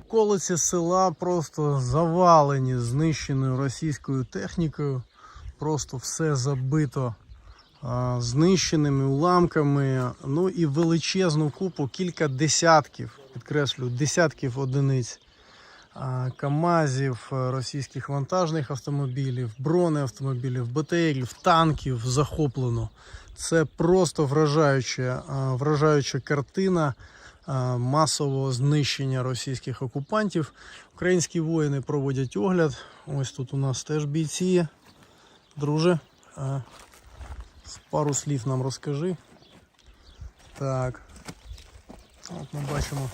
Околиці села просто завалені знищеною російською технікою. Просто все забито знищеними уламками. Ну і величезну купу, кілька десятків, підкреслю, десятків одиниць КАМАЗів, російських вантажних автомобілів, бронеавтомобілів, БТРів, танків захоплено. Це просто вражаюча картина масового знищення російських окупантів. Українські воїни проводять огляд. Ось тут у нас теж бійці є. Друже, пару слів нам розкажи. Так, от ми бачимо.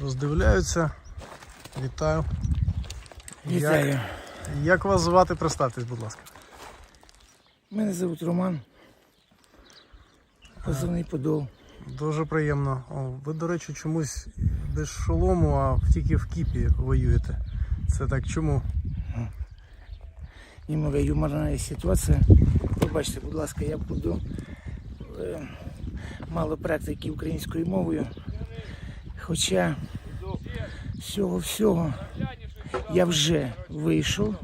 Роздивляються. Вітаю. Вітаю. Як вас звати? Представтесь, будь ласка. Мене звуть Роман. Позивний Подол. Дуже приємно. Ви, до речі, чомусь без шолому, а тільки в кіпі воюєте. Це так чому? Немного юморна ситуація. Пробачте, будь ласка, я буду мало практики українською мовою. Хоча всього я вже вийшов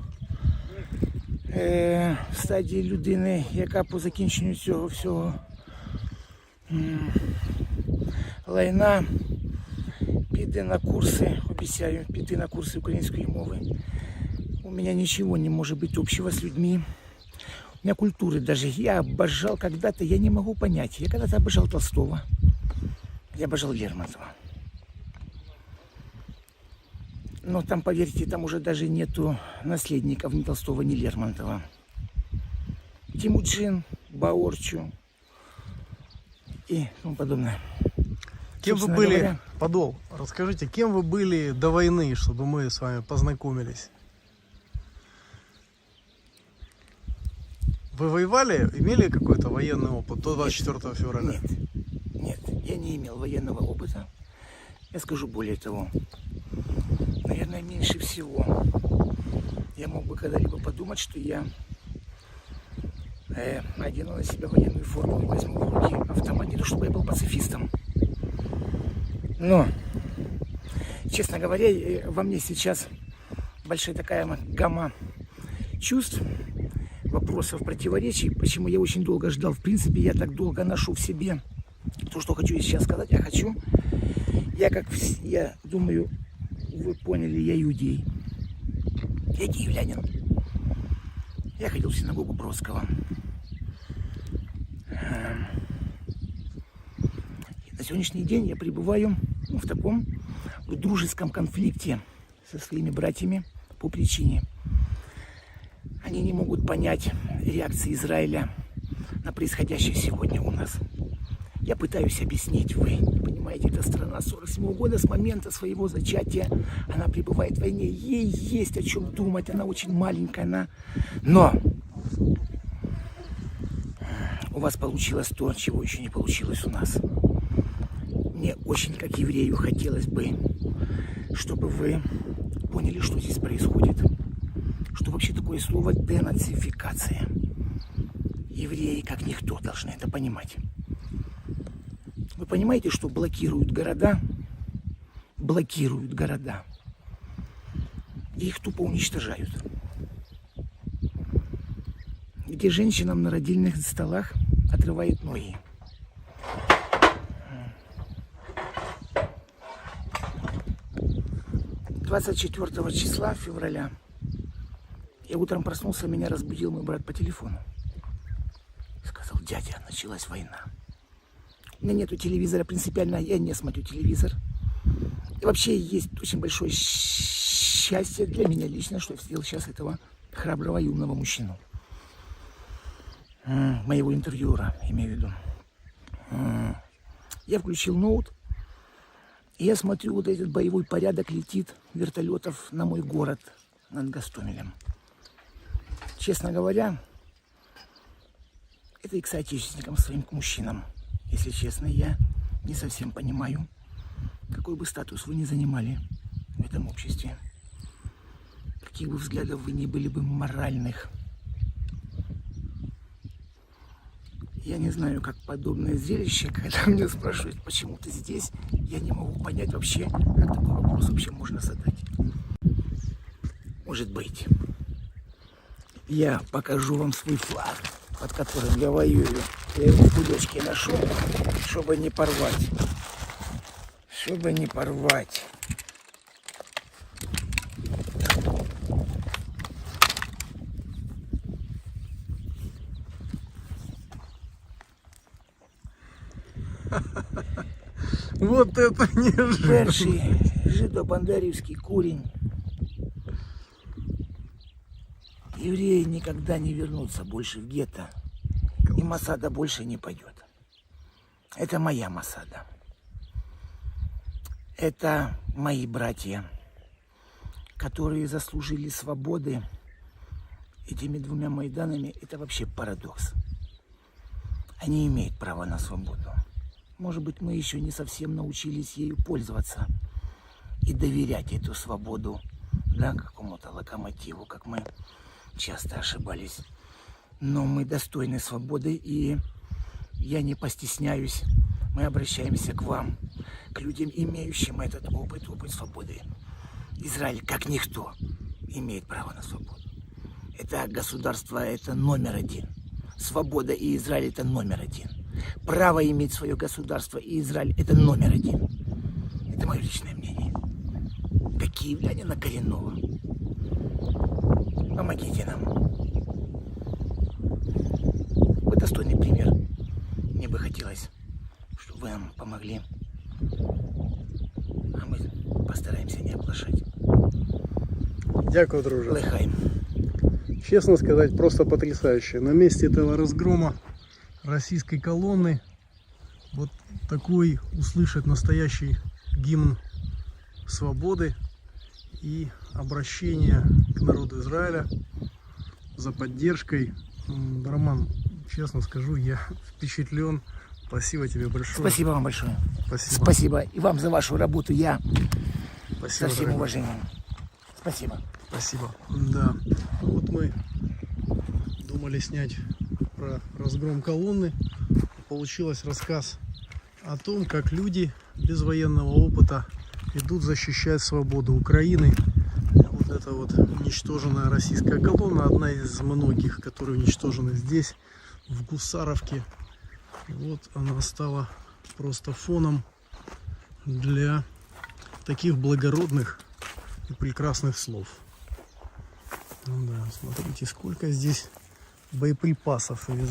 в стадії людини, яка по закінченню цього всього лайна піде на курси, обіцяю піти на курси української мови. У меня ничего не может быть общего с людьми. У меня культуры даже. Я обожал когда-то, я не могу понять. Я когда-то обожал Толстого. Я обожал Лермонтова. Но там, поверьте, там уже даже нету наследников ни Толстого, ни Лермонтова. Тимуджин, Баорчу и тому подобное. Кем вы были, Подол, расскажите, кем вы были до войны, чтобы мы с вами познакомились? Вы воевали, имели какой-то военный опыт до 24 февраля? Нет, я не имел военного опыта. Я скажу более того, наверное, меньше всего я мог бы когда-либо подумать, что я одену на себя военную форму и возьму в руки автомат, не то чтобы я был пацифистом. Но, честно говоря, во мне сейчас большая такая гамма чувств, вопросов, противоречий, почему я очень долго ждал. В принципе, я так долго ношу в себе то, что хочу сейчас сказать. Я думаю, вы поняли, я иудей. Я киевлянин. Я ходил в синагогу Бродского. На сегодняшний день я пребываю в таком дружеском конфликте со своими братьями по причине. Они не могут понять реакции Израиля на происходящее сегодня у нас. Я пытаюсь объяснить, вы не понимаете, эта страна 47 года с момента своего зачатия, она пребывает в войне, ей есть о чем думать, она очень маленькая, но у вас получилось то, чего еще не получилось у нас. Мне очень, как еврею, хотелось бы, чтобы вы поняли, что здесь происходит. Что вообще такое слово денацификация. Евреи, как никто, должны это понимать. Вы понимаете, что блокируют города? Блокируют города. И их тупо уничтожают. Где женщинам на родильных столах отрывают ноги. — 24 числа февраля я утром проснулся, меня разбудил мой брат по телефону. Сказал: дядя, началась война. У меня нету телевизора, принципиально я не смотрю телевизор. И вообще есть очень большое счастье для меня лично, что я встретил сейчас этого храброго и умного мужчину. Моего интервьюера, имею в виду. Я включил ноут, и я смотрю, вот этот боевой порядок летит вертолетов на мой город над Гостомелем. Честно говоря, это и к соотечественникам своим, к мужчинам. Если честно, я не совсем понимаю, какой бы статус вы ни занимали в этом обществе, каких бы взглядов вы ни были бы моральных. Я не знаю, как подобное зрелище, когда меня спрашивают, почему ты здесь, я не могу понять вообще, как такой вопрос вообще можно задать. Может быть, я покажу вам свой флаг, под которым я воюю. Я его в кулечке нашел, чтобы не порвать. Чтобы не порвать. Вот это неожиданно. Перший жидо-бандерівський курень. Евреи никогда не вернутся больше в гетто. И Масада больше не пойдет. Это моя Масада. Это мои братья, которые заслужили свободы этими двумя Майданами. Это вообще парадокс. Они имеют право на свободу. Может быть, мы еще не совсем научились ею пользоваться и доверять эту свободу, да, какому-то локомотиву, как мы часто ошибались. Но мы достойны свободы, и я не постесняюсь. Мы обращаемся к вам, к людям, имеющим этот опыт свободы. Израиль, как никто, имеет право на свободу. Это государство, это номер один. Свобода и Израиль – это номер один. Право иметь свое государство и Израиль – это номер один. Это мое личное мнение. Как киевлянина коренного. Помогите нам. Вы достойный пример. Мне бы хотелось, чтобы вы нам помогли. А мы постараемся не оплошать. Дякую, друже. Лехайм. Честно сказать, просто потрясающе. На месте этого разгрома российской колонны вот такой услышать настоящий гимн свободы и обращение к народу Израиля за поддержкой. Роман, честно скажу, я впечатлен. Спасибо тебе большое. Спасибо вам большое. Спасибо. Спасибо. И вам за вашу работу. Я Спасибо, со всем дорогой. уважением. Спасибо. Спасибо. Да. Вот мы думали снять про разгром колонны. Получилось рассказ о том, как люди без военного опыта идут защищать свободу Украины. Вот это вот уничтоженная российская колонна, одна из многих, которые уничтожены здесь, в Гусаровке. И вот она стала просто фоном для таких благородных и прекрасных слов. Ну да, смотрите, сколько здесь боеприпасов.